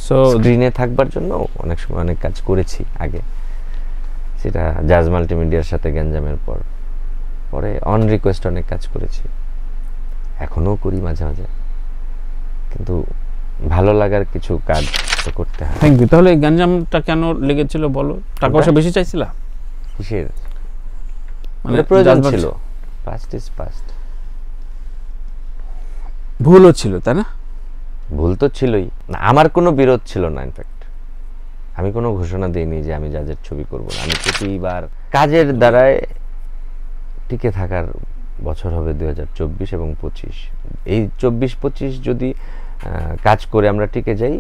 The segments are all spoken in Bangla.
সো স্ক্রিনে থাকবার জন্য অনেক সময় অনেক কাজ করেছি আগে, সেটা জাজ মাল্টিমিডিয়ার সাথে গ্যাঞ্জামের পরে অন রিকোয়েস্ট অনেক কাজ করেছি, এখনো করি মাঝে মাঝে, কিন্তু ভালো লাগার কিছু কাজ তো করতে হয়। Thank you. তাহলে গ্যাঞ্জামটা কেন লেগেছিল বলো? টাকা পয়সা বেশি চাইছিলা? কিসের মানে প্রয়োজন ছিল? Past is past. ভুলও ছিল, তাই না? ভুল তো ছিলই না, আমার কোনো বিরোধ ছিল না। ইনফ্যাক্ট আমি কোনো ঘোষণা দিইনি যে আমি জাজের ছবি করব না। আমি প্রতিবার কাজের দ্বারায় টিকে থাকার বছর হবে 2024 এবং 25। এই 24-25 যদি কাজ করে আমরা টিকে যাই,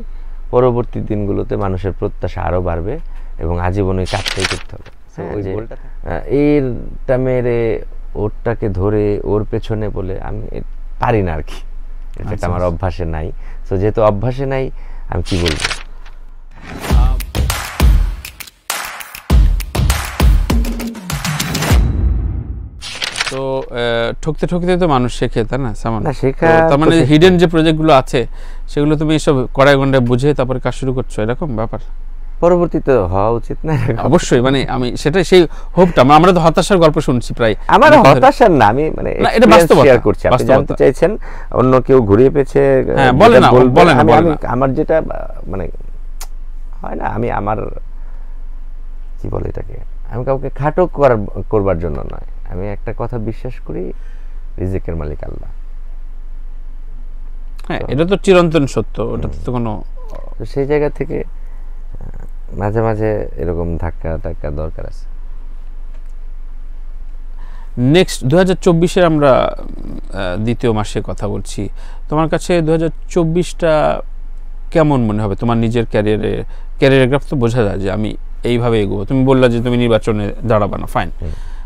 পরবর্তী দিনগুলোতে মানুষের প্রত্যাশা আরো বাড়বে এবং আজীবন ওই কাজটাই করতে হবে। এরটা মেরে ওরটাকে ধরে ওর পেছনে বলে আমি পারি না আর কি, এটা আমার অভ্যাসে নাই। তো যেহেতু অভ্যাসে নাই, আমি কি বলবো। তো ঠকতে ঠকতে তো মানুষ শেখে, তাই না? সামান না শেখা, তার মানে হিডেন যে প্রজেক্টগুলো আছে সেগুলো তুমি সব কড়াই গন্ডায় বুঝে তারপরে কাজ শুরু করছো, এরকম ব্যাপার পরবর্তীতে হওয়া উচিত না? অবশ্যই, মানে আমি সেটাই, সেই হোপটা, আমরা তো হতাশার গল্প শুনছি প্রায়। আমার হতাশার না, আমি মানে এটা বাস্তবতা শেয়ার করছি। আপনি জানতে চাইছেন অন্য কেউ ঘুরিয়ে পেয়েছে, বলেন। আমার যেটা মানে হয় না, আমি আমার কি বলে এটাকে, আমি কাউকে খাটো করবার জন্য নয়, আমি একটা কথা বিশ্বাস করি, রিজিকের মালিক আল্লাহ। হ্যাঁ, এটা তো চিরন্তন সত্য, ওটাতে তো কোনো, সেই জায়গা থেকে মাঝে মাঝে এরকম ধাক্কা দরকার আছে। নেক্সট 2024-এর আমরা দ্বিতীয় মাসে কথা বলছি। তোমার কাছে 2024টা কেমন মনে হবে? তোমার নিজের ক্যারিয়ার গ্রাফ তো বোঝা যায় যে আমি এইভাবে এগোবো। তুমি বললা যে তুমি নির্বাচনে দাঁড়াবে না, ফাইন,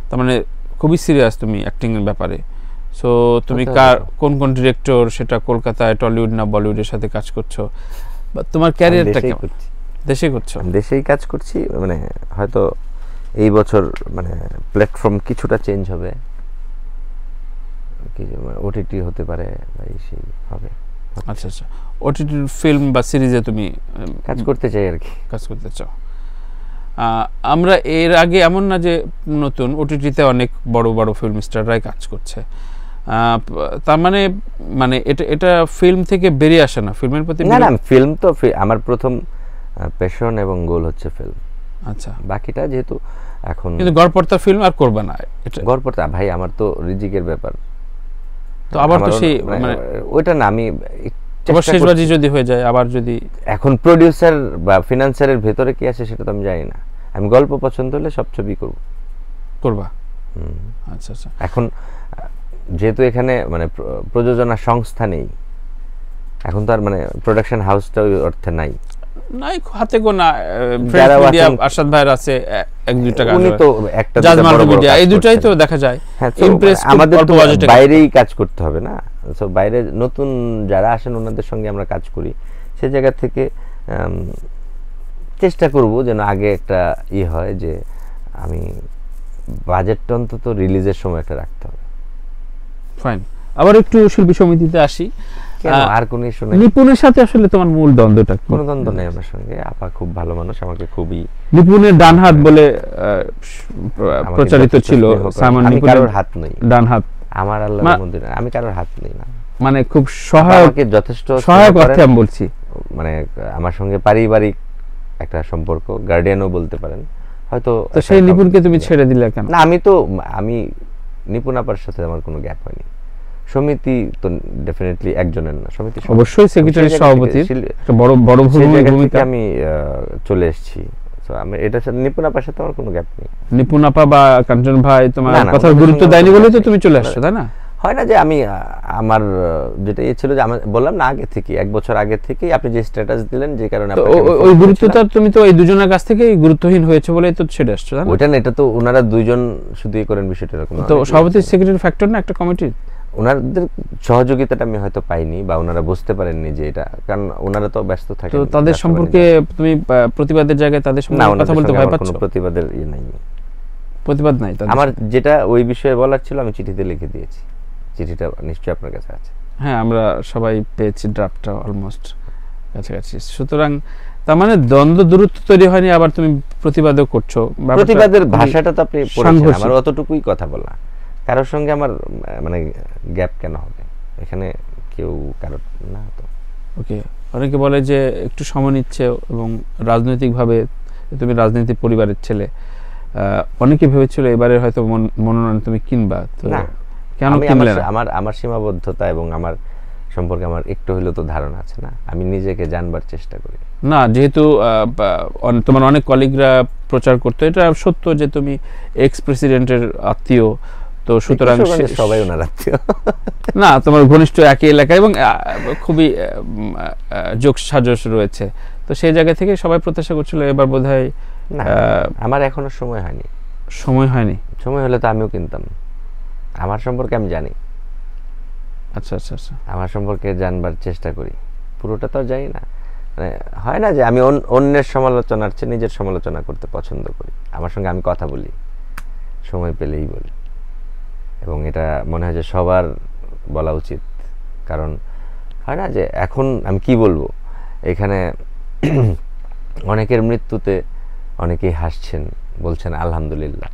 তার মানে খুবই সিরিয়াস তুমি অ্যাক্টিং এর ব্যাপারে। সো তুমি কোন ডিরেক্টর, সেটা কলকাতায় টলিউড না বলিউডের সাথে কাজ করছো, বা তোমার ক্যারিয়ারটা কেমন? দেশে করছো? দেশেই কাজ করছি, মানে হয়তো এই বছর মানে প্ল্যাটফর্ম কিছুটা চেঞ্জ হবে, ওটিটি হতে পারে বা সেই হবে। আচ্ছা আচ্ছা, ওটিটি ফিল্ম বা সিরিজে তুমি কাজ করতে চাই আর কি, কাজ করতে চাও। আমরা এর আগে এমন না যে নতুন, ওটিটিতে অনেক বড় বড় ফিল্ম স্টাররাই কাজ করছে, তার মানে এটা ফিল্ম থেকে বেরিয়ে আসে না, ফিল্মের প্রতি না ফিল্ম তো আমার প্রথম প্যাশন এবং গোল হচ্ছে ফিল্ম। আচ্ছা, বাকিটা যেহেতু এখন কিন্তু গড়পড়তা ফিল্ম আর করবে না, এটা গড়পড়তা ভাই আমার তো রিজিকের ব্যাপার। তো আবার তো সেই মানে ওইটা না, আমি শেষবাজি যদি হয়ে যায়, আবার যদি এখন প্রোডিউসার বা ফিনান্সারের ভেতরে কি আছে সেটা তো আমি জানি না। আমি গল্প পছন্দ হলে সব ছবি করবা। আচ্ছা আচ্ছা, এখন যেহেতু এখানে মানে প্রযোজনা সংস্থা নেই, এখন তো আর মানে প্রোডাকশন হাউসটা ওই অর্থে নাই, হাতে গোনা আরশাদ ভাইয়ের আছে এক দুইটা কাজ, উনি তো একটা জাজ মাল্টিমিডিয়া, এই দুটাই তো দেখা যায়। আমাদের তো বাইরেই কাজ করতে হবে না, সো বাইরে নতুন যারা আসেন ওনাদের সঙ্গে আমরা কাজ করি, সেই জায়গা থেকে চেষ্টা করব যেন আগে একটা হয় যে আমি বাজেটটা অন্তত রিলিজের সময় একটা রাখতে হবে। ফাইন, আবার একটু শিল্পী সমিতিতে আসি। আর কোন ইস্যু নেই। নিপুণের সাথে আসলে তোমার মূল দ্বন্দ্বটা কি? কোনো দ্বন্দ্ব নেই আমার সঙ্গে, আপা খুব ভালো মানুষ, আমাকে খুবই, নিপুণের ডান হাত বলে প্রচারিত ছিল, সাইমন নিপুণের কারোর হাত নেই, ডান হাত আমার আল্লাহর মধ্যে, আমি কারোর হাত নেই না, মানে খুব সহায়ক, যথেষ্ট সহায়ক অর্থে আমি বলছি, মানে আমার সঙ্গে পারিবারিক একটা সম্পর্ক, গার্ডিয়ানও বলতে পারেন হয়তো। তো সেই নিপুণকে তুমি ছেড়ে দিলে কেন? না, আমি নিপুণ আপার সাথে আমার কোনো গ্যাপ হয়নি। সমিতি তো ডেফিনেটলি একজনের না, সমিতি অবশ্যই সেক্রেটারি সভাপতির একটা বড় ভূমিকা, আমি চলে এসেছি। তো আমি এটা সাথে নিপুণ আপার সাথে আমার কোনো গ্যাপ নেই। নিপুণ আপা বা কাঞ্চন ভাই তোমার কথার গুরুত্ব দেয়নি বলেই তো তুমি চলে আসছো, তাই না? হয় না যে আমি আমার যেটা ছিল যে আমি বললাম না আগে থেকে, এক বছর আগে থেকেই আপনি যে স্ট্যাটাস দিলেন, যে কারণে ওই গুরুত্বটা তুমি তো এই দুজনের কাছ থেকেই গুরুত্বহীন হয়েছে বলেই তো ছেড়ে আসছো, তাই না? ওটা না, এটা তো ওনারা দুইজন শুধুই করেন বিষয়টা এরকম। তো সভাপতি সেক্রেটারি ফ্যাক্টর না একটা কমিটির, ওনাদের সহযোগিতাটা আমি হয়তো পাইনি বা ওনারা বুঝতে পারেননি যে এটা, কারণ ওনারা তো ব্যস্ত থাকেন। তো তাদের সম্পর্কে তুমি প্রতিবাদের জায়গায় তাদের সম্পর্কে কথা বলতে ভয় পাচ্ছ? কোনো প্রতিবাদের নাই, প্রতিবাদ নাই। আমার যেটা ওই বিষয়ে বলার ছিল আমি চিঠিতে লিখে দিয়েছি, চিঠিটা নিশ্চয়ই আপনার কাছে আছে। হ্যাঁ, আমরা সবাই পেয়েছি ড্রাফটটা অলমোস্ট, কাছাকাছি। সুতরাং তার মানে দ্বন্দ্ব দূরত্ব তৈরি হয়নি, আবার তুমি প্রতিবাদও করছো। প্রতিবাদের ভাষাটা তো আপনি পড়েছেন, আমার অতটুকুই কথা বলা, কারোর সঙ্গে আমার মানে গ্যাপ কেন হবে এখানে, কেউ কারোর না তো। ওকে, অনেকে বলে যে একটু সময় নিচ্ছে এবং রাজনৈতিকভাবে তুমি রাজনীতি পরিবারের ছেলে, অনেকে ভেবেছিল এবারে হয়তো মনোনয়ন তুমি কিনবা, তো কেন কিনলে না? আমার সীমাবদ্ধতা এবং আমার সম্পর্কে আমার একটু হলেও তো ধারণা আছে না, আমি নিজেকে জানবার চেষ্টা করি না। যেহেতু তোমার অনেক কলিগরা প্রচার করতো, এটা সত্য যে তুমি এক্স প্রেসিডেন্টের আত্মীয়, তো সুতরাং সবাই ওনার আত্মীয় না, তোমার ঘনিষ্ঠ একই এলাকায় এবং খুবই যোগ সাজস রয়েছে, তো সেই জায়গা থেকে সবাই প্রত্যাশা করছিল এবার বোধহয়। আমার এখনো সময় হয়নি। সময় হলে তো আমিও কিনতাম। আমার সম্পর্কে আমি জানি। আচ্ছা আচ্ছা আচ্ছা, আমার সম্পর্কে জানবার চেষ্টা করি, পুরোটা তো জানি না। মানে হয় না যে আমি অন্যের সমালোচনার চেয়ে নিজের সমালোচনা করতে পছন্দ করি। আমার সঙ্গে আমি কথা বলি, সময় পেলেই বলি, এবং এটা মনে হয় যে সবার বলা উচিত। কারণ হয় না যে এখন আমি কি বলবো, এখানে অনেকের মৃত্যুতে অনেকেই হাসছেন, বলছেন আলহামদুলিল্লাহ,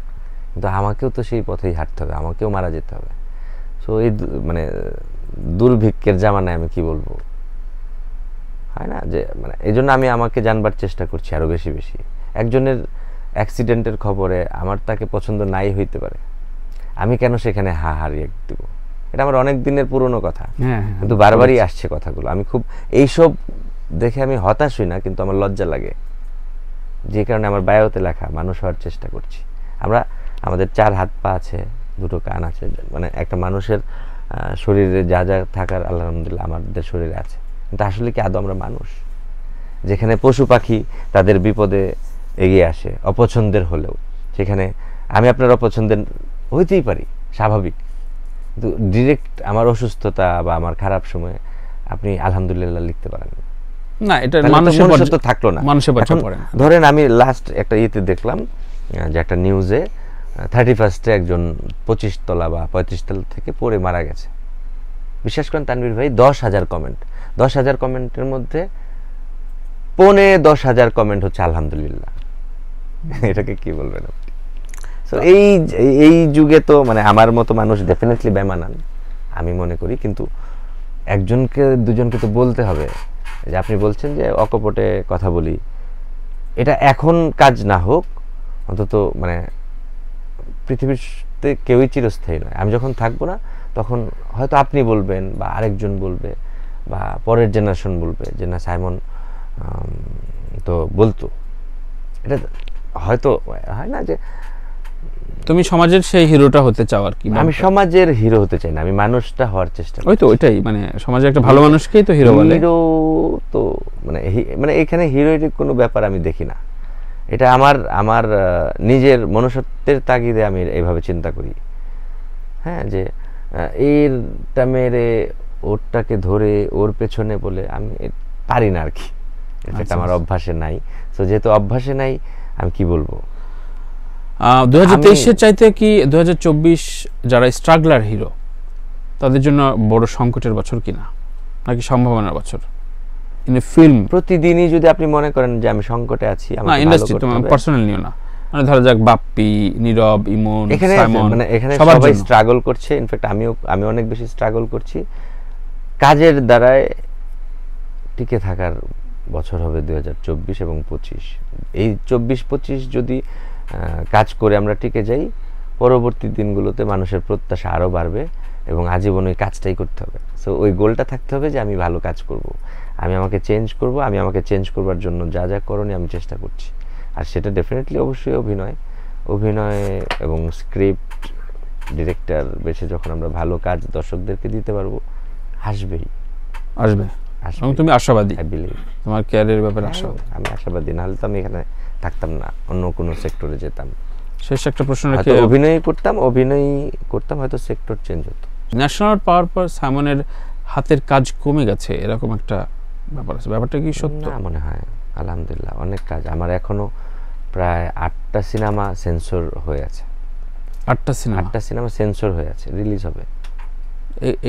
কিন্তু আমাকেও তো সেই পথেই হাঁটতে হবে, আমাকেও মারা যেতে হবে। সো এই মানে দুর্ভিক্ষের জামানায় আমি কি বলবো, হয় না যে মানে এই জন্য আমি আমাকে জানবার চেষ্টা করছি আরো বেশি বেশি। একজনের অ্যাক্সিডেন্টের খবরে আমার তাকে পছন্দ নাই হইতে পারে, আমি কেন সেখানে হারিয়ে দিব? এটা আমার অনেক দিনের পুরনো কথা, কিন্তু বারবারই আসছে কথাগুলো। আমি খুব এইসব দেখে আমি হতাশ হই না, কিন্তু আমার লজ্জা লাগে, যে কারণে আমার বায়োতে লেখা মানুষ হওয়ার চেষ্টা করছি। আমাদের 4 হাত পা আছে, 2টো কান আছে, মানে একটা মানুষের শরীরে যা যা থাকার আলহামদুলিল্লাহ আমাদের শরীরে আছে, কিন্তু আসলে কি আদৌ আমরা মানুষ? যেখানে পশু পাখি তাদের বিপদে এগিয়ে আসে অপছন্দের হলেও, সেখানে আমি আপনার অপছন্দের হইতেই পারি, স্বাভাবিক, কিন্তু ডিরেক্ট আমার অসুস্থতা বা আমার খারাপ সময়ে আপনি আলহামদুলিল্লাহ লিখতে পারেন না, এটা মানুষের তো থাকলো না। ধরেন আমি লাস্ট একটা ইয়েতে দেখলাম যে একটা নিউজে 31 একজন 25 তলা বা 35 তলা থেকে পড়ে মারা গেছে। বিশ্বাস করেন তানভীর ভাই, 10,000 কমেন্ট, 10,000 কমেন্টের মধ্যে 10,000 কমেন্ট হচ্ছে আলহামদুলিল্লাহ। এটাকে কি বলবেন আপনি? তো এই যুগে তো মানে আমার মতো মানুষ ডেফিনেটলি বেমানান আমি মনে করি, কিন্তু একজনকে দুজনকে তো বলতে হবে। যে আপনি বলছেন যে অকপটে কথা বলি, এটা এখন কাজ না হোক, অন্তত মানে পৃথিবীতে কেউই চিরস্থায়ী নয়। আমি যখন থাকবো না তখন হয়তো আপনি বলবেন বা আরেকজন বলবে বা পরের জেনারেশন বলবে যে না সাইমন তো বলতো। এটা হয়তো হয় না যে তুমি সমাজের সেই হিরোটা হতে চাও আর কি। আমি সমাজের হিরো হতে চাই না, আমি মানুষটা হওয়ার চেষ্টা করি। ওই তো ওইটাই, মানে সমাজে একটা ভালো মানুষকেই তো হিরো বলে। হিরো তো মানে এখানে হিরোইটিক কোনো ব্যাপার আমি দেখি না। এটা আমার নিজের মনুষ্যত্বের তাগিদে আমি এইভাবে চিন্তা করি। হ্যাঁ, যে এরটা মেরে ওরটাকে ধরে ওর পেছনে বলে আমি পারি না আর কি। এটা আমার অভ্যাসে নাই। তো যেহেতু অভ্যাসে নাই, আমি কি বলবো, 2023-এর চাইতে কি 2024 যারা স্ট্রাগলার হিরো তাদের জন্য বড় সংকটের বছর কিনা, নাকি সম্ভাবনার বছর? ইন এ ফিল্ম প্রতিদিনই যদি আপনি মনে করেন যে আমি সংকটে আছি, না ইন্ডাস্ট্রি, তোমার পার্সোনাল নিও না, মানে ধরা যাক বাপ্পি, নীরব, ইমন, সাইমন, মানে এখানে সবাই স্ট্রাগল করছে। ইনফ্যাক্ট আমি অনেক বেশি স্ট্রাগল করছি। কাজের দ্বারায় টিকে থাকার বছর হবে 2024 এবং 25। এই 24-25 যদি কাজ করে আমরা টিকে যাই, পরবর্তী দিনগুলোতে মানুষের প্রত্যাশা আরও বাড়বে এবং আজীবন ওই কাজটাই করতে হবে। সো ওই গোলটা থাকতে হবে যে আমি ভালো কাজ করব, আমি আমাকে চেঞ্জ করব, আমি আমাকে চেঞ্জ করবার জন্য যা যা করণীয় আমি চেষ্টা করছি। আর সেটা ডেফিনেটলি অবশ্যই অভিনয় এবং স্ক্রিপ্ট, ডিরেক্টর বেছে যখন আমরা ভালো কাজ দর্শকদেরকে দিতে পারবো, আসবে। এবং তুমি আশাবাদী, তোমার ক্যারিয়ারের ব্যাপারে আশাবাদী? আমি আশাবাদী, নাহলে তো আমি এখানে থাকতাম না, অন্য কোনো সেক্টরে যেতাম। শেষ একটা প্রশ্ন রেখে, অভিনয় করতাম হয়তো সেক্টর চেঞ্জ হতো। ন্যাশনাল পাওয়ার পর সাইমনের হাতের কাজ কমে গেছে, এরকম একটা ব্যাপার আছে, ব্যাপারটা কি সত্য? না, মনে হয় আলহামদুলিল্লাহ অনেক কাজ। আমার এখনো প্রায় 8টা সিনেমা সেন্সর হয়ে আছে। 8টা সিনেমা সেন্সর হয়ে আছে, রিলিজ হবে।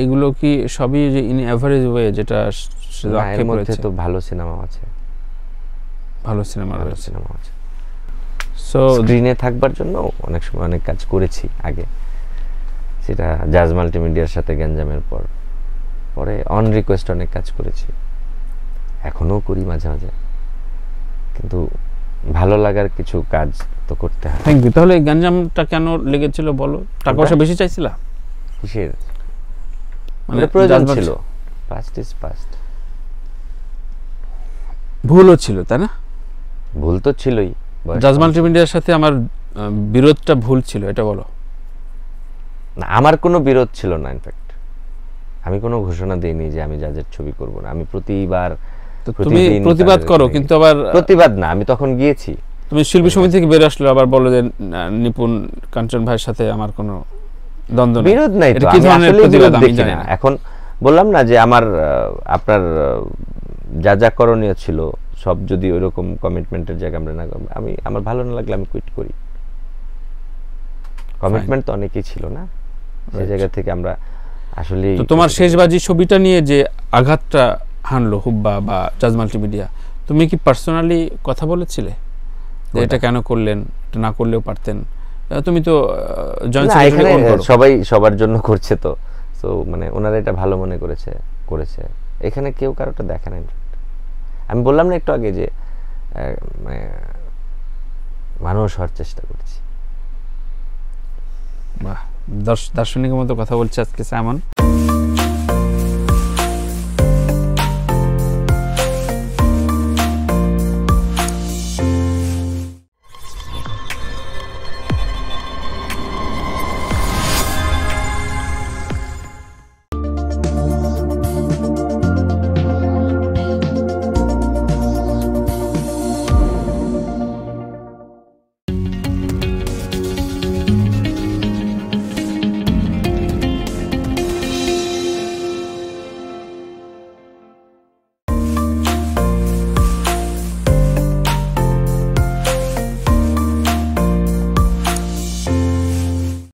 এগুলো কি সবই যে ইন এভারেজ ওয়ে যেটা না, এর আক্ষেপ মধ্যে রয়েছে? তো ভালো সিনেমা আছে, ভালো সিনেমা ভালো রয়েছে। সিনেমা আছে। সো স্ক্রিনে থাকবার জন্য অনেক সময় অনেক কাজ করেছি আগে, সেটা জাজ মাল্টিমিডিয়ার সাথে গ্যাঞ্জামের পর, পরে অন রিকোয়েস্ট অনেক কাজ করেছি, এখনো করি মাঝে মাঝে, কিন্তু ভালো লাগার কিছু কাজ তো করতে হয়। Thank you. তাহলে এই গ্যাঞ্জামটা কেন লেগেছিল বলো? টাকা পয়সা বেশি চাইছিলা? কিসের মানে ওটা প্রয়োজন জাজমাল- ছিল, পাস্ট ইজ পাস্ট। ভুলও ছিল, তাই না? ভুল তো ছিলই। বয়স জাজ কম মাল্টিমিডিয়ার সাথে আমার বিরোধটা ভুল ছিল, এটা বলো। না, আমার কোনো বিরোধ ছিল না। ইনফ্যাক্ট আমি কোনো ঘোষণা দিইনি যে আমি জাজের ছবি করব না। আমি প্রতিবার তো তুমি প্রতিদিন প্রতিবাদ তাদের করো, এখানে কিন্তু আবার প্রতিবাদ না, আমি তখন গিয়েছি। তুমি শিল্পী সমিতি থেকে বের আসলে আবার বলো যে নিপুণ কাঞ্চন ভাইয়ের সাথে আমার কোনো দ্বন্দ্ব নেই। বিরোধ নাই তো, এটা কি আমি ধরনের আসলে প্রতিবাদ বিরোধ আমি দেখি জানি না। না। এখন বললাম না যে আমার আপনার যা যা করণীয় ছিল সব যদি ওইরকম কমিটমেন্টের জায়গা আমরা না, আমি আমার ভালো না লাগলে আমি কুইট করি। কমিটমেন্ট তো অনেকই ছিল না, সেই জায়গা থেকে আমরা আসলে। তো তোমার শেষবাজি ছবিটা নিয়ে যে আঘাতটা হানলো হুব্বা বা জাজ মাল্টিমিডিয়া, তুমি কি পার্সোনালি কথা বলেছিলে যে এটা কেন করলেন, এটা না করলেও পারতেন? তুমি তো জয়েন্ট না, সেক্রেটারি এখানে ওন করো। সবাই সবার জন্য করছে, তো তো মানে ওনারা এটা ভালো মনে করেছে। এখানে কেউ কারোটা দেখে না। আমি বললাম না একটু আগে যে মানে মানুষ হওয়ার চেষ্টা করছি। বাহ, দার্শনিকের মতো কথা বলছে আজকে সায়মন।